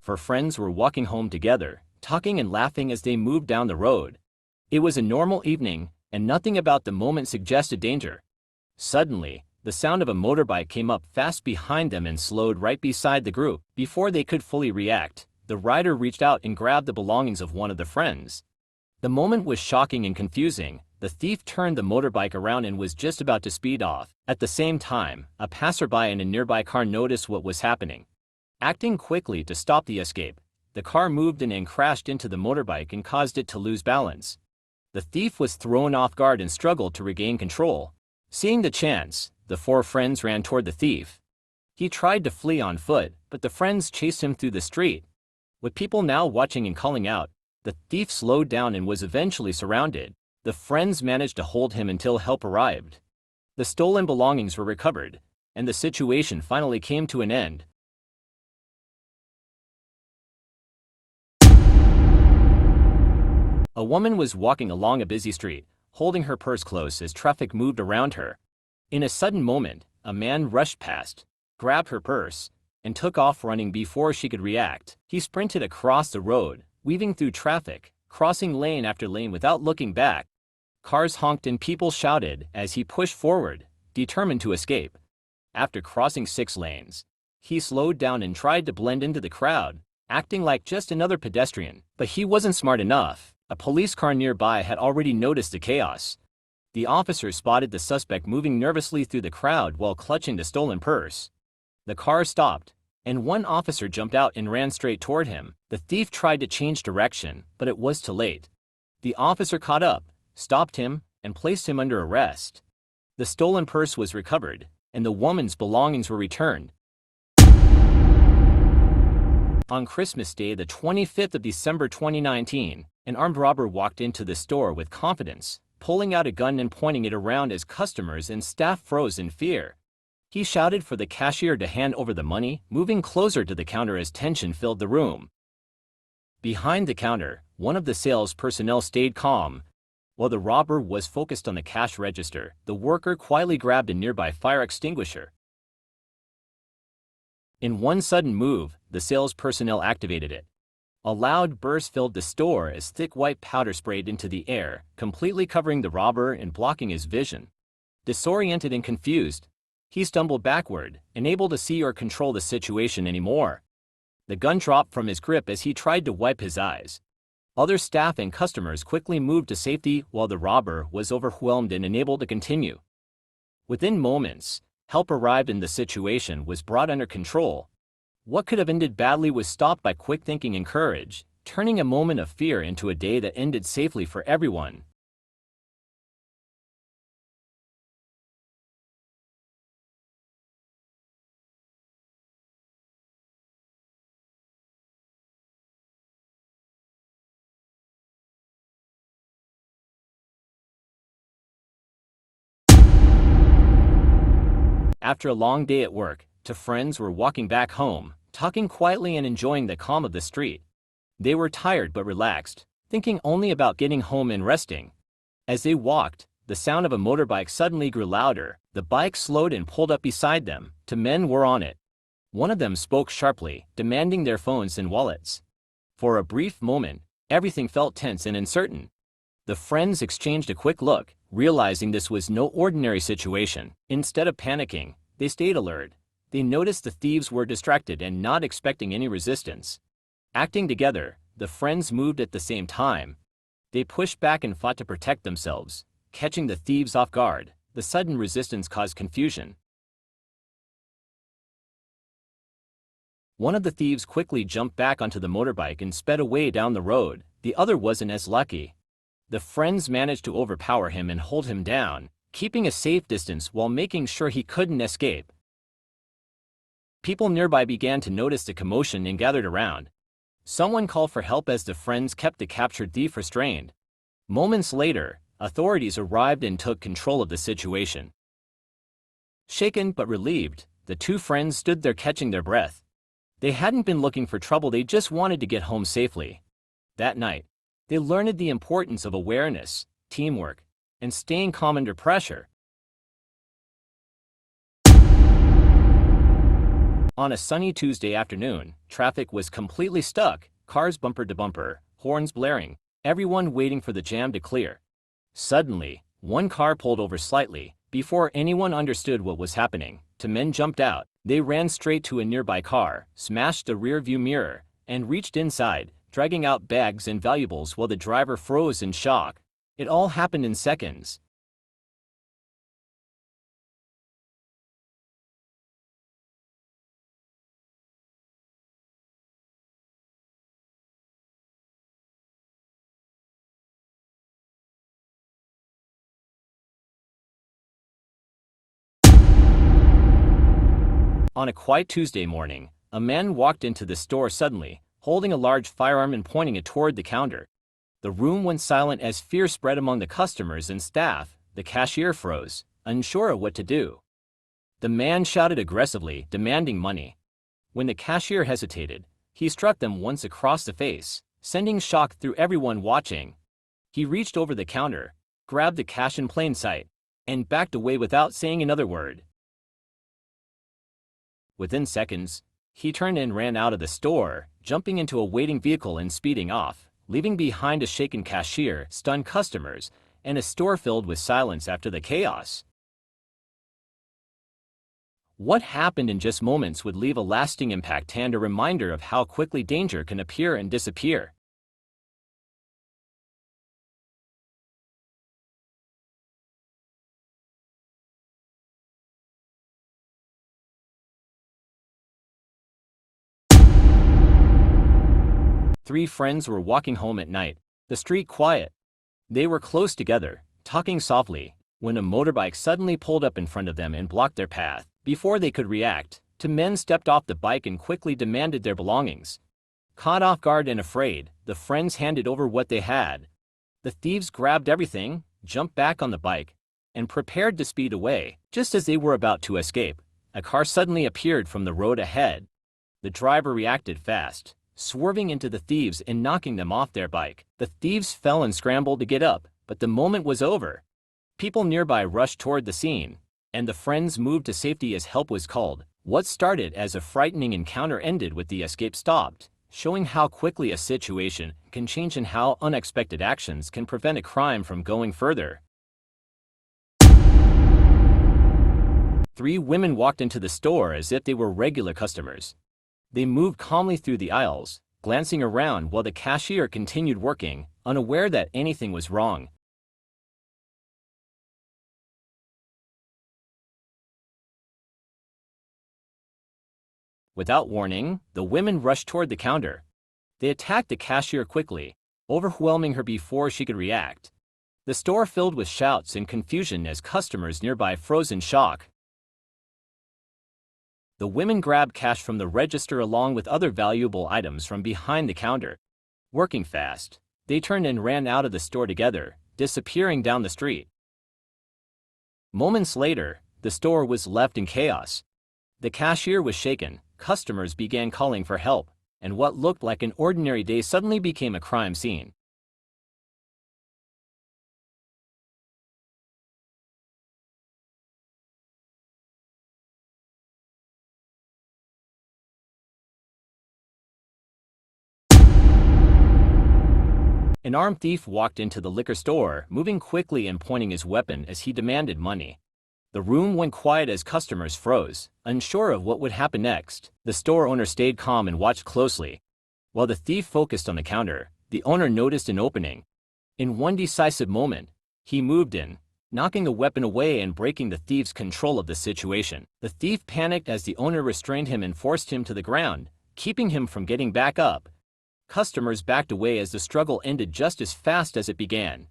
Four friends were walking home together, talking and laughing as they moved down the road. It was a normal evening, and nothing about the moment suggested danger. Suddenly, the sound of a motorbike came up fast behind them and slowed right beside the group. Before they could fully react, the rider reached out and grabbed the belongings of one of the friends. The moment was shocking and confusing. The thief turned the motorbike around and was just about to speed off. At the same time, a passerby in a nearby car noticed what was happening. Acting quickly to stop the escape, the car moved in and crashed into the motorbike and caused it to lose balance. The thief was thrown off guard and struggled to regain control. Seeing the chance, the four friends ran toward the thief. He tried to flee on foot, but the friends chased him through the street. With people now watching and calling out, the thief slowed down and was eventually surrounded. The friends managed to hold him until help arrived. The stolen belongings were recovered, and the situation finally came to an end. A woman was walking along a busy street, holding her purse close as traffic moved around her. In a sudden moment, a man rushed past, grabbed her purse, and took off running before she could react. He sprinted across the road, weaving through traffic, crossing lane after lane without looking back. Cars honked and people shouted as he pushed forward, determined to escape. After crossing 6 lanes, he slowed down and tried to blend into the crowd, acting like just another pedestrian. But he wasn't smart enough. A police car nearby had already noticed the chaos. The officer spotted the suspect moving nervously through the crowd while clutching the stolen purse. The car stopped, and one officer jumped out and ran straight toward him. The thief tried to change direction, but it was too late. The officer caught up, stopped him, and placed him under arrest. The stolen purse was recovered, and the woman's belongings were returned. On Christmas Day, the 25th of December 2019, an armed robber walked into the store with confidence, pulling out a gun and pointing it around as customers and staff froze in fear. He shouted for the cashier to hand over the money, moving closer to the counter as tension filled the room. Behind the counter, one of the sales personnel stayed calm. While the robber was focused on the cash register, the worker quietly grabbed a nearby fire extinguisher. In one sudden move, the sales personnel activated it. A loud burst filled the store as thick white powder sprayed into the air, completely covering the robber and blocking his vision. Disoriented and confused, he stumbled backward, unable to see or control the situation anymore. The gun dropped from his grip as he tried to wipe his eyes. Other staff and customers quickly moved to safety while the robber was overwhelmed and unable to continue. Within moments, help arrived and the situation was brought under control. What could have ended badly was stopped by quick thinking and courage, turning a moment of fear into a day that ended safely for everyone. After a long day at work, two friends were walking back home, talking quietly and enjoying the calm of the street. They were tired but relaxed, thinking only about getting home and resting. As they walked, the sound of a motorbike suddenly grew louder. The bike slowed and pulled up beside them. Two men were on it. One of them spoke sharply, demanding their phones and wallets. For a brief moment, everything felt tense and uncertain. The friends exchanged a quick look, realizing this was no ordinary situation. Instead of panicking, they stayed alert. They noticed the thieves were distracted and not expecting any resistance. Acting together, the friends moved at the same time. They pushed back and fought to protect themselves, catching the thieves off guard. The sudden resistance caused confusion. One of the thieves quickly jumped back onto the motorbike and sped away down the road. The other wasn't as lucky. The friends managed to overpower him and hold him down, keeping a safe distance while making sure he couldn't escape. People nearby began to notice the commotion and gathered around. Someone called for help as the friends kept the captured thief restrained. Moments later, authorities arrived and took control of the situation. Shaken but relieved, the two friends stood there catching their breath. They hadn't been looking for trouble, they just wanted to get home safely. That night, they learned the importance of awareness, teamwork, and staying calm under pressure. On a sunny Tuesday afternoon, traffic was completely stuck, cars bumper to bumper, horns blaring, everyone waiting for the jam to clear. Suddenly, one car pulled over slightly. Before anyone understood what was happening, two men jumped out. They ran straight to a nearby car, smashed the rear-view mirror, and reached inside, dragging out bags and valuables while the driver froze in shock. It all happened in seconds. On a quiet Tuesday morning, a man walked into the store suddenly, holding a large firearm and pointing it toward the counter. The room went silent as fear spread among the customers and staff. The cashier froze, unsure of what to do. The man shouted aggressively, demanding money. When the cashier hesitated, he struck them once across the face, sending shock through everyone watching. He reached over the counter, grabbed the cash in plain sight, and backed away without saying another word. Within seconds, he turned and ran out of the store, jumping into a waiting vehicle and speeding off, leaving behind a shaken cashier, stunned customers, and a store filled with silence after the chaos. What happened in just moments would leave a lasting impact and a reminder of how quickly danger can appear and disappear. Three friends were walking home at night, the street quiet. They were close together, talking softly, when a motorbike suddenly pulled up in front of them and blocked their path. Before they could react, two men stepped off the bike and quickly demanded their belongings. Caught off guard and afraid, the friends handed over what they had. The thieves grabbed everything, jumped back on the bike, and prepared to speed away. Just as they were about to escape, a car suddenly appeared from the road ahead. The driver reacted fast, swerving into the thieves and knocking them off their bike. The thieves fell and scrambled to get up, but the moment was over. People nearby rushed toward the scene, and the friends moved to safety as help was called. What started as a frightening encounter ended with the escape stopped, showing how quickly a situation can change and how unexpected actions can prevent a crime from going further. Three women walked into the store as if they were regular customers. They moved calmly through the aisles, glancing around while the cashier continued working, unaware that anything was wrong. Without warning, the women rushed toward the counter. They attacked the cashier quickly, overwhelming her before she could react. The store filled with shouts and confusion as customers nearby froze in shock. The women grabbed cash from the register along with other valuable items from behind the counter. Working fast, they turned and ran out of the store together, disappearing down the street. Moments later, the store was left in chaos. The cashier was shaken, customers began calling for help, and what looked like an ordinary day suddenly became a crime scene. An armed thief walked into the liquor store, moving quickly and pointing his weapon as he demanded money. The room went quiet as customers froze, unsure of what would happen next. The store owner stayed calm and watched closely. While the thief focused on the counter, the owner noticed an opening. In one decisive moment, he moved in, knocking the weapon away and breaking the thief's control of the situation. The thief panicked as the owner restrained him and forced him to the ground, keeping him from getting back up. Customers backed away as the struggle ended just as fast as it began.